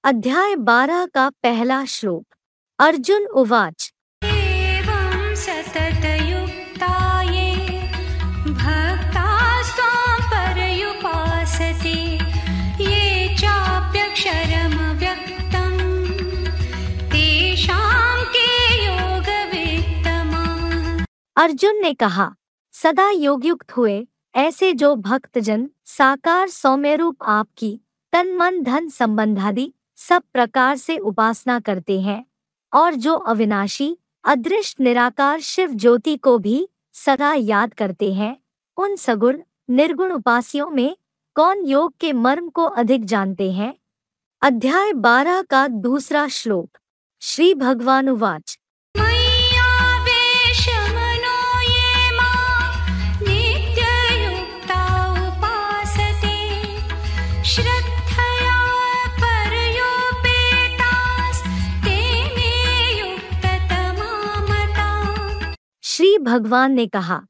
अध्याय 12 का पहला श्लोक। अर्जुन उवाच। एवं सततयुक्ता ये भक्तास्त्वां पर्युपासते ये चाप्यक्षरमव्यक्तं तेषां के योगवित्तमाः। अर्जुन ने कहा, सदा योगयुक्त हुए ऐसे जो भक्तजन साकार सौम्य रूप आपकी तन मन धन संबंधादि सब प्रकार से उपासना करते हैं और जो अविनाशी अदृश्य निराकार शिव ज्योति को भी सदा याद करते हैं, उन सगुण निर्गुण उपास्यों में कौन योग के मर्म को अधिक जानते हैं। अध्याय 12 का दूसरा श्लोक। श्री भगवान उवाच। श्री भगवान ने कहा,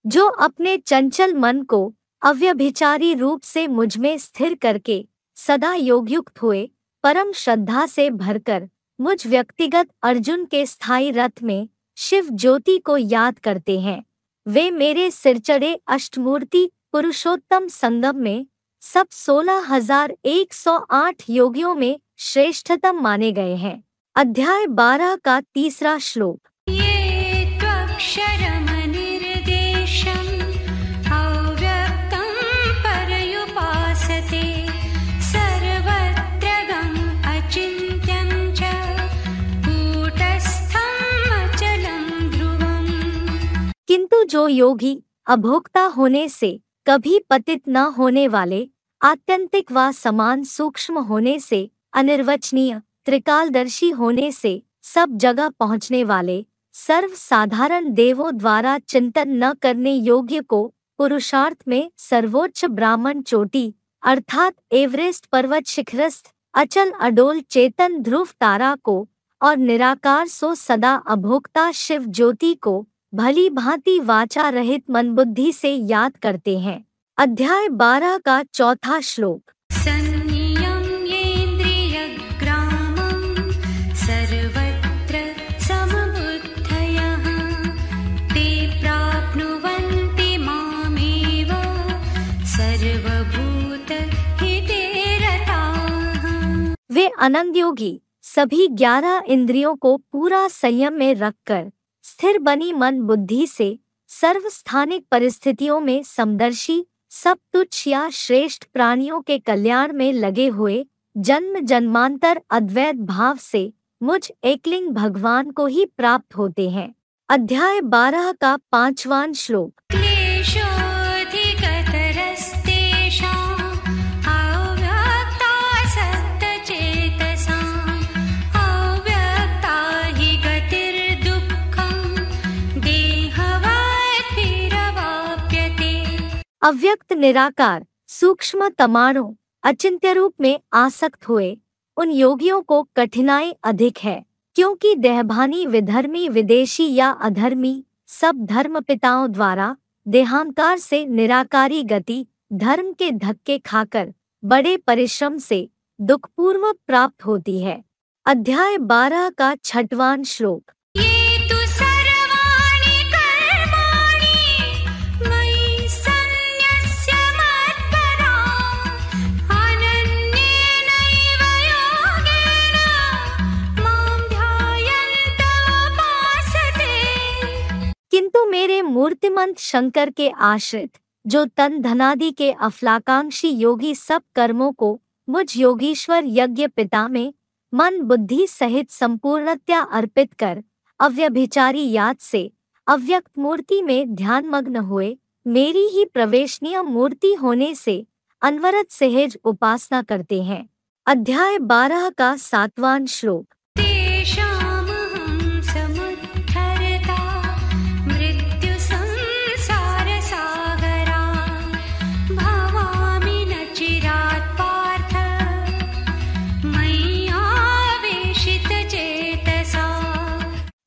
जो अपने चंचल मन को अव्यभिचारी रूप से मुझमें स्थिर करके सदा योगयुक्त हुए परम श्रद्धा से भरकर मुझ व्यक्तिगत अर्जुन के स्थायी रथ में शिव ज्योति को याद करते हैं, वे मेरे सिरचढ़े अष्टमूर्ति पुरुषोत्तम संगम में सब 16,108 योगियों में श्रेष्ठतम माने गए हैं। अध्याय 12 का तीसरा श्लोक। किंतु जो योगी अभोक्ता होने से कभी पतित न होने वाले, आत्यंतिक व समान सूक्ष्म होने से अनिर्वचनीय, त्रिकालदर्शी होने से सब जगह पहुँचने वाले, सर्व साधारण देवों द्वारा चिंतन न करने योग्य को पुरुषार्थ में सर्वोच्च ब्राह्मण चोटी अर्थात एवरेस्ट पर्वत शिखरस्थ अचल अडोल चेतन ध्रुव तारा को और निराकार सो सदा अभोक्ता शिव ज्योति को भली भांति वाचा रहित मन बुद्धि से याद करते हैं। अध्याय 12 का चौथा श्लोक। सर्वत्र समबुद्धयः ते प्राप्नुवन्ति मामेव सर्वभूतहिते रताः। वे आनंद योगी सभी 11 इंद्रियों को पूरा संयम में रखकर स्थिर बनी मन बुद्धि से सर्वस्थानिक परिस्थितियों में समदर्शी सब तुच्छ या श्रेष्ठ प्राणियों के कल्याण में लगे हुए जन्म जन्मांतर अद्वैत भाव से मुझ एकलिंग भगवान को ही प्राप्त होते हैं। अध्याय 12 का पांचवां श्लोक। अव्यक्त निराकार सूक्ष्म तमाणों अचिंत्य रूप में आसक्त हुए उन योगियों को कठिनाई अधिक है, क्योंकि देहभानी विधर्मी विदेशी या अधर्मी सब धर्म पिताओं द्वारा देहांकार से निराकारी गति धर्म के धक्के खाकर बड़े परिश्रम से दुखपूर्वक प्राप्त होती है। अध्याय 12 का छठवां श्लोक। किंतु मेरे मूर्तिमंत शंकर के आश्रित जो तन धनादि के अफलाकांक्षी योगी सब कर्मों को मुझ योगीश्वर यज्ञ पिता में मन बुद्धि सहित संपूर्णतया अर्पित कर अव्यभिचारी याद से अव्यक्त मूर्ति में ध्यानमग्न हुए मेरी ही प्रवेशनीय मूर्ति होने से अनवरत सहज उपासना करते हैं। अध्याय 12 का 7वां श्लोक।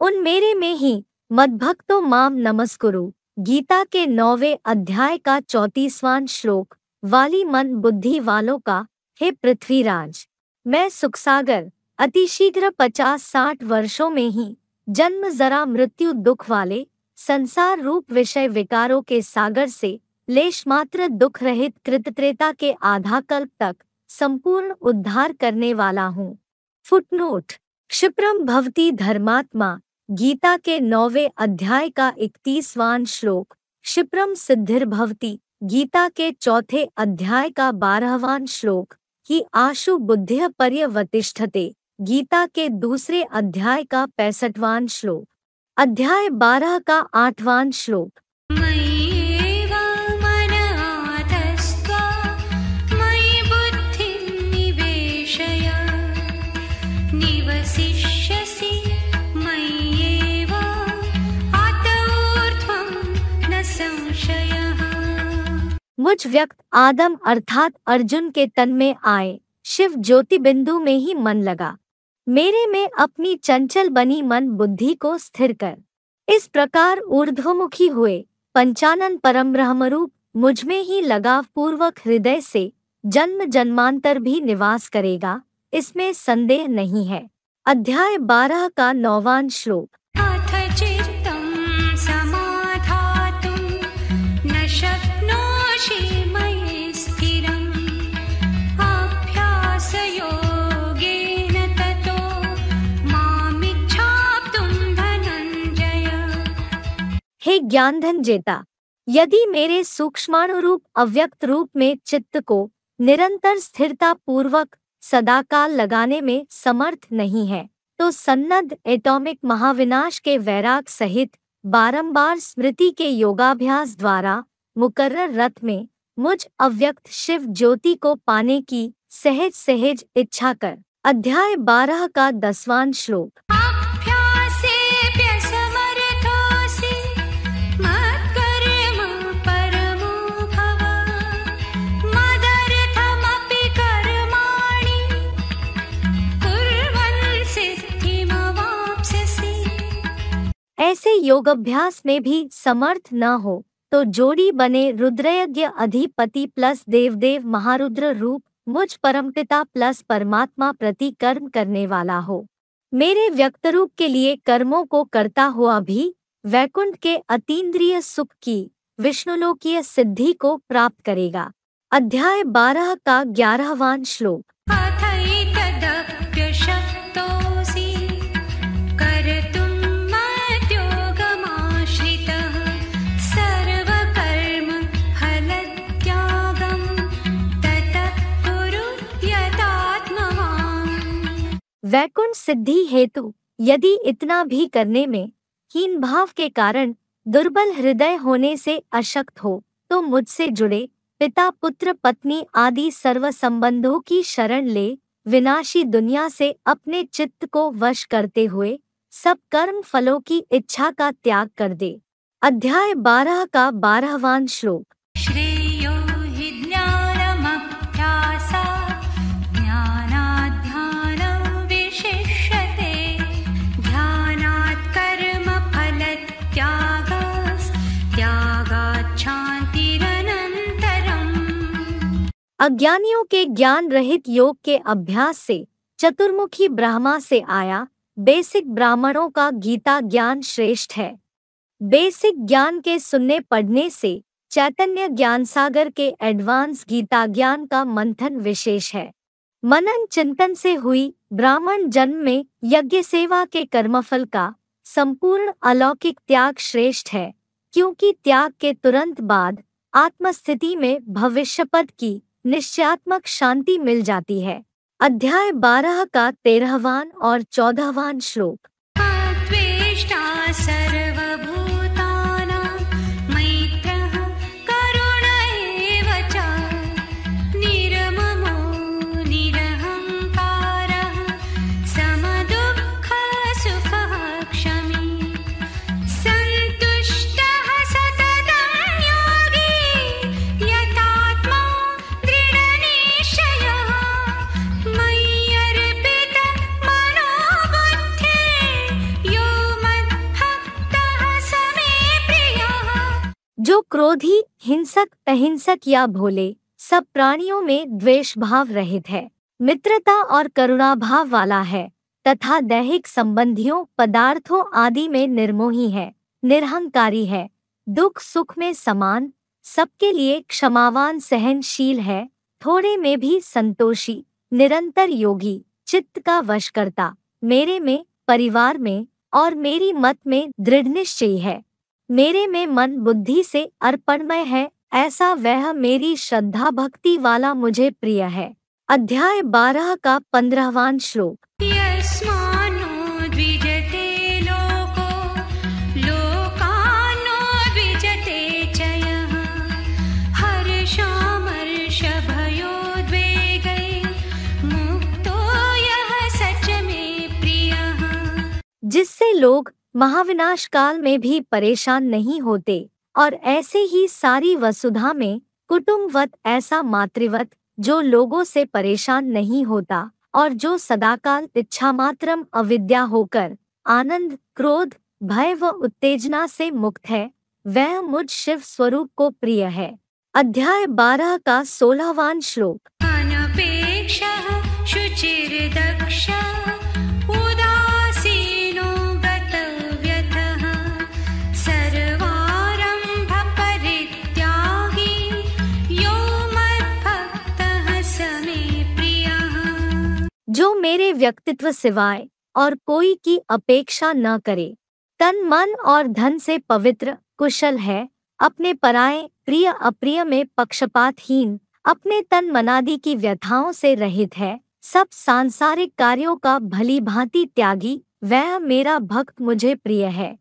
उन मेरे में ही मद्भक्तो माम नमस्कुरु गीता के 9वें अध्याय का 34वां श्लोक वाली मन बुद्धि वालों का हे पृथ्वीराज, मैं सुखसागर अतिशीघ्र 50-60 वर्षों में ही जन्म जरा मृत्यु दुख वाले संसार रूप विषय विकारों के सागर से लेश मात्र दुख रहित कृतत्रेता के आधा कल्प तक संपूर्ण उद्धार करने वाला हूँ। फुटनोट: क्षिप्रम भवति धर्मात्मा, गीता के 9वें अध्याय का 31वां श्लोक। क्षिप्रम सिद्धिर्भवति, गीता के 4थे अध्याय का 12वां श्लोक। ही आशु बुद्धिः पर्यवतिष्ठते, गीता के 2 अध्याय का 65वां श्लोक। अध्याय 12 का 8वां श्लोक। मय्येव मन आधत्स्व मयि बुद्धिं निवेशय निवसिष्यसि मय्येव अत ऊर्ध्वं न संशयः। मुझ व्यक्त आदम अर्थात अर्जुन के तन में आए शिव ज्योति बिंदु में ही मन लगा। मेरे में अपनी चंचल बनी मन बुद्धि को स्थिर कर। इस प्रकार ऊर्ध्वमुखी हुए पंचानन परम ब्रह्मरूप मुझ में ही लगाव पूर्वक हृदय से जन्म जन्मांतर भी निवास करेगा, इसमें संदेह नहीं है। अध्याय 12 का 9वां श्लोक। अथ चित्तं समाधातुं न शक्नोषि मयि स्थिरम् अभ्यासयोगेन ततो मामिच्छाप्तुं धनञ्जय। हे ज्ञानधन जेता, यदि मेरे सूक्ष्माणुरूप अव्यक्त रूप में चित्त को निरंतर स्थिरता पूर्वक सदाकाल लगाने में समर्थ नहीं है, तो सन्नद्ध एटॉमिक महाविनाश के वैराग सहित बारंबार स्मृति के योगाभ्यास द्वारा मुकर्रर रथ में मुझ अव्यक्त शिव ज्योति को पाने की सहज सहज इच्छा कर। अध्याय 12 का 10वां श्लोक। अभ्यासेऽप्यसमर्थोऽसि मत्कर्म परमो भव मदर्थमपि कर्माणि कुर्वन् सिद्धिमवाप्स्यसि। ऐसे योगाभ्यास में भी समर्थ न हो तो जोड़ी बने रुद्रयज्ञ अधिपति प्लस देवदेव महारुद्र रूप मुझ परमपिता प्लस परमात्मा प्रति कर्म करने वाला हो। मेरे व्यक्त रूप के लिए कर्मों को करता हुआ भी वैकुंठ के अतीन्द्रिय सुख की विष्णुलोकीय सिद्धि को प्राप्त करेगा। अध्याय 12 का 11वां श्लोक। अथैतदप्यशक्तोऽसि कर्तुं मद्योगमाश्रितः सर्वकर्म फलत्यागं ततः कुरु यतात्मवान्। वैकुंठ सिद्धि हेतु यदि इतना भी करने में हीन भाव के कारण दुर्बल हृदय होने से अशक्त हो, तो मुझसे जुड़े पिता पुत्र पत्नी आदि सर्व संबंधों की शरण ले विनाशी दुनिया से अपने चित्त को वश करते हुए सब कर्म फलों की इच्छा का त्याग कर दे। अध्याय 12 का 12वां श्लोक। श्रेयो हि ज्ञानमभ्यासात् ज्ञानात् ध्यानं विशिष्यते ध्यानात् कर्मफलत्यागात् शान्तिरनन्तरम्। अज्ञानियों के ज्ञान रहित योग के अभ्यास से चतुर्मुखी ब्रह्मा से आया बेसिक ब्राह्मणों का गीता ज्ञान श्रेष्ठ है। बेसिक ज्ञान के सुनने पढ़ने से चैतन्य ज्ञान सागर के एडवांस गीता ज्ञान का मंथन विशेष है। मनन चिंतन से हुई ब्राह्मण जन्म में यज्ञ सेवा के कर्मफल का संपूर्ण अलौकिक त्याग श्रेष्ठ है, क्योंकि त्याग के तुरंत बाद आत्मस्थिति में भविष्यपद की निश्चयात्मक शांति मिल जाती है। अध्याय 12 का 13वां और 14वां श्लोक। अद्वेष्टा सर्वभूतानां मैत्रः करुण एव च निर्ममो निरहङ्कारः समदुःखसुखः क्षमी सन्तुष्टः सततं योगी यतात्मा दृढनिश्चयः मय्यर्पितः मनो बुद्धिः यो मद्भक्तः स मे प्रियः। जो क्रोधी, हिंसक, अहिंसक या भोले सब प्राणियों में द्वेष भाव रहित है, मित्रता और करुणाभाव वाला है तथा दैहिक संबंधियों पदार्थों आदि में निर्मोही है, निरहंकारी है, दुख सुख में समान, सबके लिए क्षमावान सहनशील है, थोड़े में भी संतोषी, निरंतर योगी, चित्त का वश करता, मेरे में, परिवार में और मेरी मत में दृढ़ निश्चयी है, मेरे में मन बुद्धि से अर्पणमय है, ऐसा वह मेरी श्रद्धा भक्ति वाला मुझे प्रिय है। अध्याय 12 का 15वां श्लोक। यस्मान्नो द्विजते लोको लोकान्नो द्विजते च यः हर्षामर्षभयोद्वेगै मुक्तो यः स च मे प्रियः। जिससे लोग महाविनाश काल में भी परेशान नहीं होते और ऐसे ही सारी वसुधा में कुटुंबवत ऐसा मातृवत जो लोगों से परेशान नहीं होता और जो सदाकाल इच्छामात्रम अविद्या होकर आनंद, क्रोध, भय व उत्तेजना से मुक्त है, वह मुझ शिव स्वरूप को प्रिय है। अध्याय 12 का 16वां श्लोक। अनपेक्षः शुचिर्दक्षः उदासीनो गतव्यथः सर्वारम्भपरित्यागी यो मद्भक्तः स मे प्रियः। जो मेरे व्यक्तित्व सिवाय और कोई की अपेक्षा न करे, तन मन और धन से पवित्र, कुशल है, अपने पराये प्रिय अप्रिय में पक्षपातहीन, अपने तन मनादि की व्यथाओं से रहित है, सब सांसारिक कार्यों का भली भांति त्यागी, वह मेरा भक्त मुझे प्रिय है।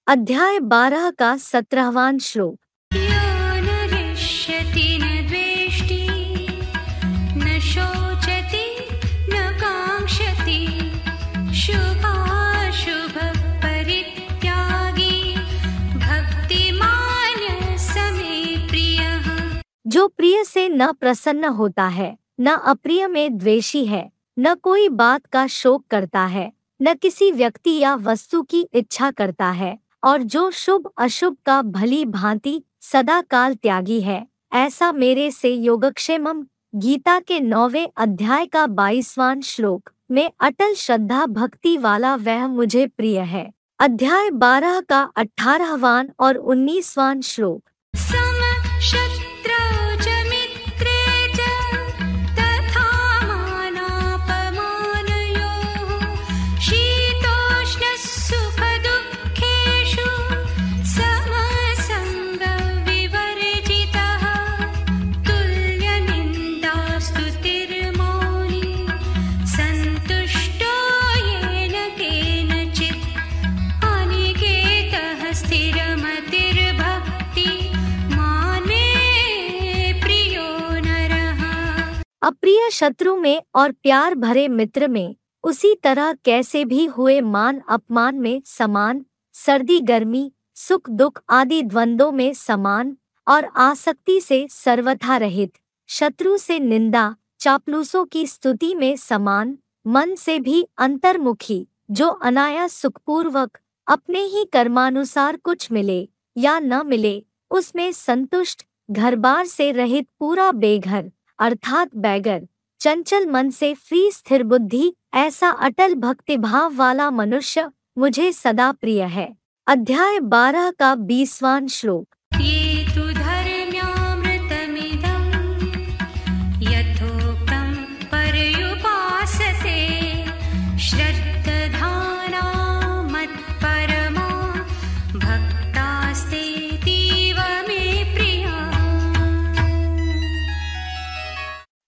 अध्याय 12 का 17वां श्लोक। यो न हृष्यति न द्वेष्टि न शोचति न काङ्क्षति शुभाशुभपरित्यागी भक्तिमान् स मे प्रियः। जो प्रिय से न प्रसन्न होता है, न अप्रिय में द्वेषी है, न कोई बात का शोक करता है, न किसी व्यक्ति या वस्तु की इच्छा करता है, और जो शुभ अशुभ का भली भांति सदा काल त्यागी है, ऐसा मेरे से योगक्षेमम गीता के 9वें अध्याय का 22वां श्लोक में अटल श्रद्धा भक्ति वाला वह मुझे प्रिय है। अध्याय 12 का 18वां और 19वां श्लोक। समशत्रौ च मित्रे च तथा मानापमानयोः शीतोष्णसुखदुःखेषु समसङ्गविवर्जितः तुल्यनिन्दास्तुतिर्मौनी सन्तुष्टो येन केनचित् अनिकेतः स्थिरमतिर्भक्ति माने प्रियो नरः। अप्रिय शत्रु में और प्यार भरे मित्र में उसी तरह कैसे भी हुए मान अपमान में समान, सर्दी गर्मी, सुख दुख आदि द्वंद्वों में समान और आसक्ति से सर्वथा रहित, शत्रु से निंदा चापलूसों की स्तुति में समान, मन से भी अंतर्मुखी, जो अनायास सुखपूर्वक अपने ही कर्मानुसार कुछ मिले या न मिले उसमें संतुष्ट, घर-बार से रहित पूरा बेघर अर्थात बैगर, चंचल मन से फ्री स्थिर बुद्धि, ऐसा अटल भक्तिभाव वाला मनुष्य मुझे सदा प्रिय है। अध्याय 12 का 20वां श्लोक। ये तु धर्म्यामृतमिदं यथोक्तं पर्युपासते श्रद्धाना मत्परमा भक्तास्तेतीव मे प्रिया।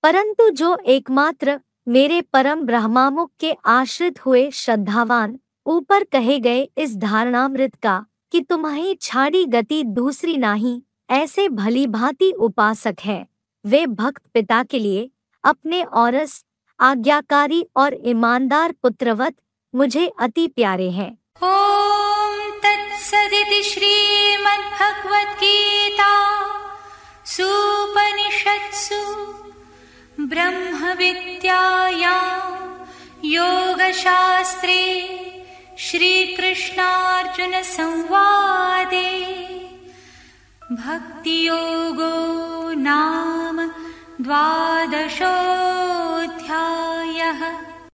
परंतु जो एकमात्र मेरे परम ब्रह्मामुख के आश्रित हुए श्रद्धावान, ऊपर कहे गए इस धारणामृत का कि तुम्हारी छाड़ी गति दूसरी नाही, ऐसे भली भांति उपासक है, वे भक्त पिता के लिए अपने औरस, आज्ञाकारी और ईमानदार पुत्रवत मुझे अति प्यारे हैं। ॐ तत्सदिति श्रीमद्भगवद्गीता सूपनिषत्सु ब्रह्मविद्यायां योगशास्त्रे श्रीकृष्णार्जुनसंवादे भक्तियोगो नाम 12